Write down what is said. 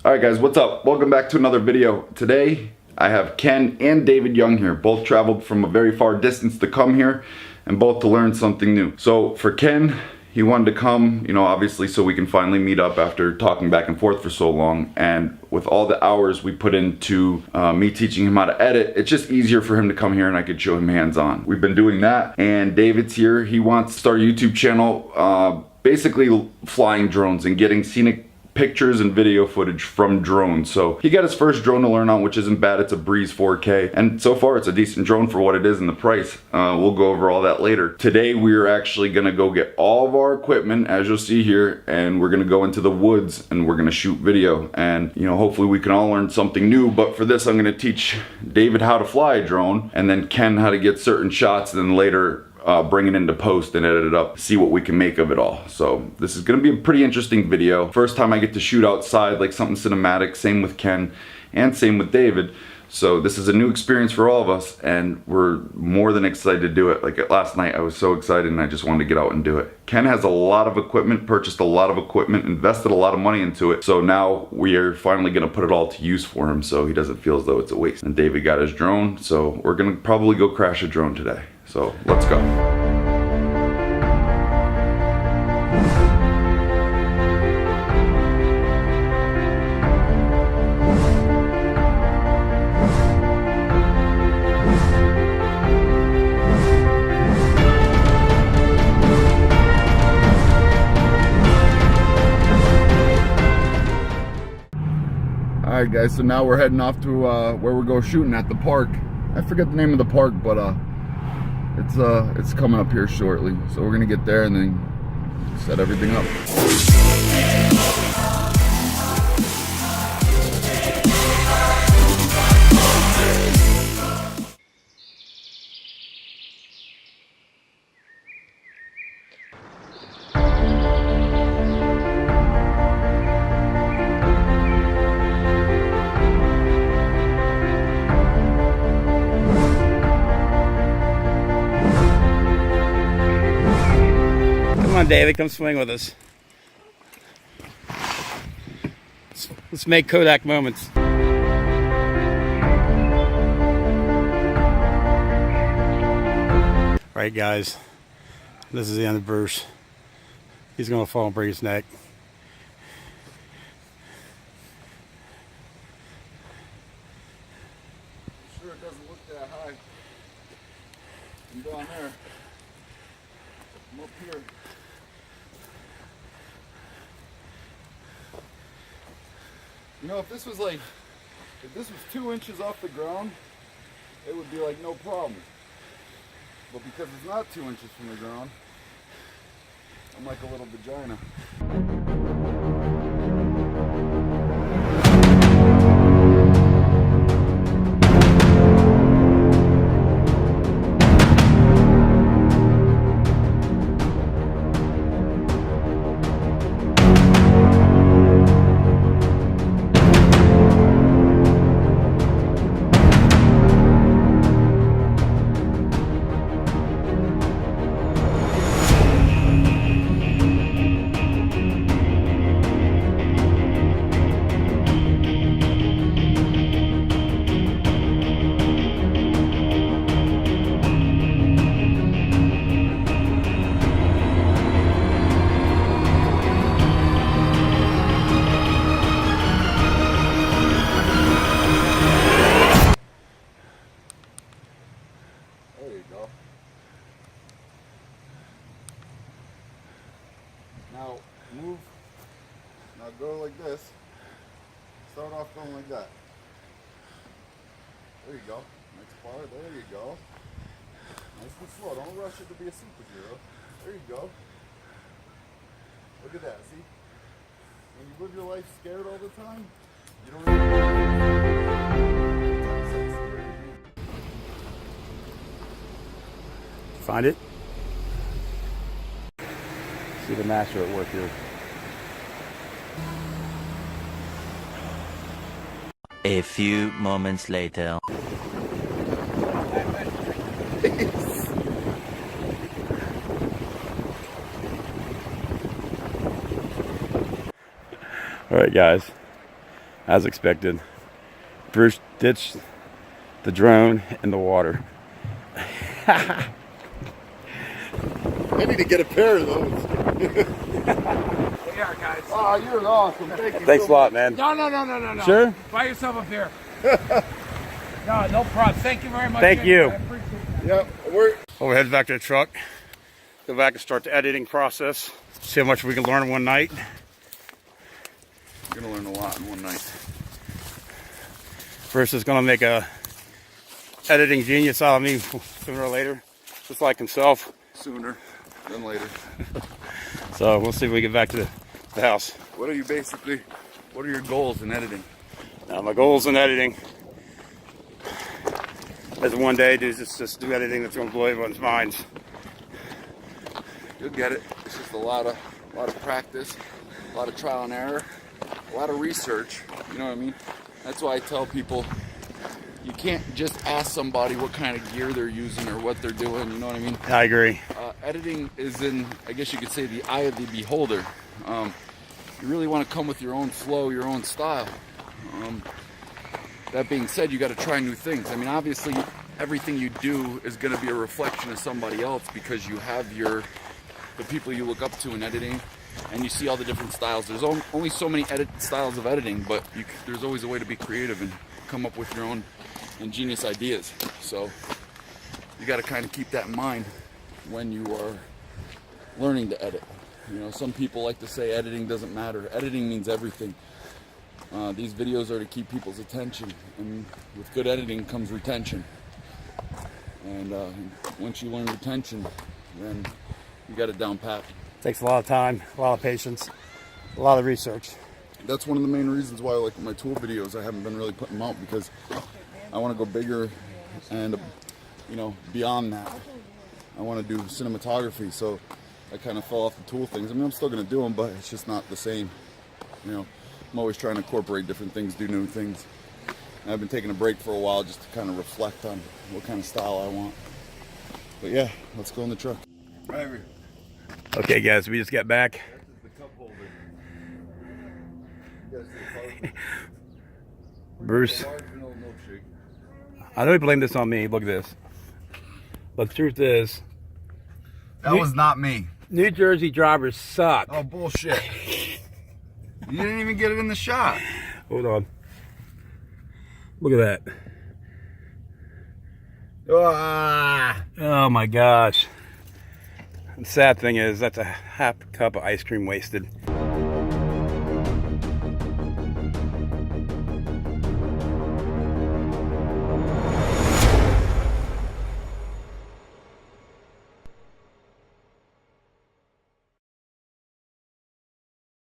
Alright guys, what's up? Welcome back to another video. Today I have Ken and David Young here. Both traveled from a very far distance to come here and both to learn something new. So for Ken, he wanted to come, obviously so we can finally meet up after talking back and forth for so long. And with all the hours we put into me teaching him how to edit, it's just easier for him to come here and I could show him hands-on. We've been doing that, and David's here. He wants to start a YouTube channel basically flying drones and getting scenic pictures and video footage from drones. So he got his first drone to learn on, which isn't bad. It's a Breeze 4K, and so far it's a decent drone for what it is and the price. We'll go over all that later. Today we're actually gonna go get all of our equipment, as you'll see here, and we're gonna go into the woods and we're gonna shoot video, and hopefully we can all learn something new. But for this, I'm gonna teach David how to fly a drone, and then Ken how to get certain shots, and then later bring it into post and edit it up, see what we can make of it all. So this is gonna be a pretty interesting video. First time I get to shoot outside, like something cinematic. Same with Ken and same with David. So this is a new experience for all of us, and we're more than excited to do it. Like last night I was so excited and I just wanted to get out and do it. Ken has a lot of equipment, purchased a lot of equipment, invested a lot of money into it. So now we are finally gonna put it all to use for him so he doesn't feel as though it's a waste. And David got his drone, so we're gonna probably go crash a drone today. So let's go. Alright guys, so now we're heading off to where we go shooting at the park. I forget the name of the park, but it's coming up here shortly. So we're gonna get there and then set everything up. Come on, David, come swing with us. Let's make Kodak moments. All right, guys, this is the end of Bruce. He's gonna fall and break his neck. Sure, it doesn't look that high. I'm down there. I'm up here. If this was 2 inches off the ground, it would be like no problem. But because it's not 2 inches from the ground, I'm like a little vagina. Now go like this. Start off going like that. There you go. Next bar. There you go. Nice and slow. Don't rush it to be a superhero. There you go. Look at that. See? When you live your life scared all the time, you don't Find it? See the master at work here. A few moments later. All right, guys. as expected. Bruce ditched the drone in the water. I need to get a pair of those. Yeah, guys. Oh, you're awesome. Thank you. Thanks a lot, man. No. Sure? Buy yourself a beer. No problem. Thank you very much. Thank you. I appreciate it. Yep, we're Well, we're heading back to the truck. Go back and start the editing process. See how much we can learn in one night. gonna learn a lot in one night. Bruce is gonna make a editing genius out of me sooner or later, just like himself. Sooner than later. So we'll see if we get back to the house. What are your goals in editing? Now, my goals in editing is one day to just do editing that's gonna blow everyone's minds. You'll get it. It's just a lot of practice, a lot of trial and error, a lot of research. You know what I mean? That's why I tell people you can't just ask somebody what kind of gear they're using or what they're doing. You know what I mean? I agree. Editing is in, I guess you could say, the eye of the beholder. You really want to come with your own flow, your own style. That being said, you got to try new things. I mean, obviously, everything you do is going to be a reflection of somebody else because you have the people you look up to in editing, and you see all the different styles. There's only so many styles of editing, but there's always a way to be creative and come up with your own ingenious ideas. So you got to kind of keep that in mind when you are learning to edit. You know, some people like to say editing doesn't matter. Editing means everything. These videos are to keep people's attention, and with good editing comes retention. And once you learn retention, then you got it down pat. Takes a lot of time, a lot of patience, a lot of research. That's one of the main reasons why, like my tool videos, I haven't been really putting them out, because I want to go bigger and, beyond that. I want to do cinematography, so I kind of fell off the tool things. I mean, I'm still going to do them, but it's just not the same. You know, I'm always trying to incorporate different things, do new things. And I've been taking a break for a while just to kind of reflect on what kind of style I want. But yeah, let's go in the truck. Right. Okay, guys, we just got back. Bruce, I know you blame this on me. Look at this. But the truth is, That was not me. New Jersey drivers suck. Oh, bullshit. You didn't even get it in the shot. Hold on. Look at that. Ah. Oh my gosh. The sad thing is, that's a half cup of ice cream wasted.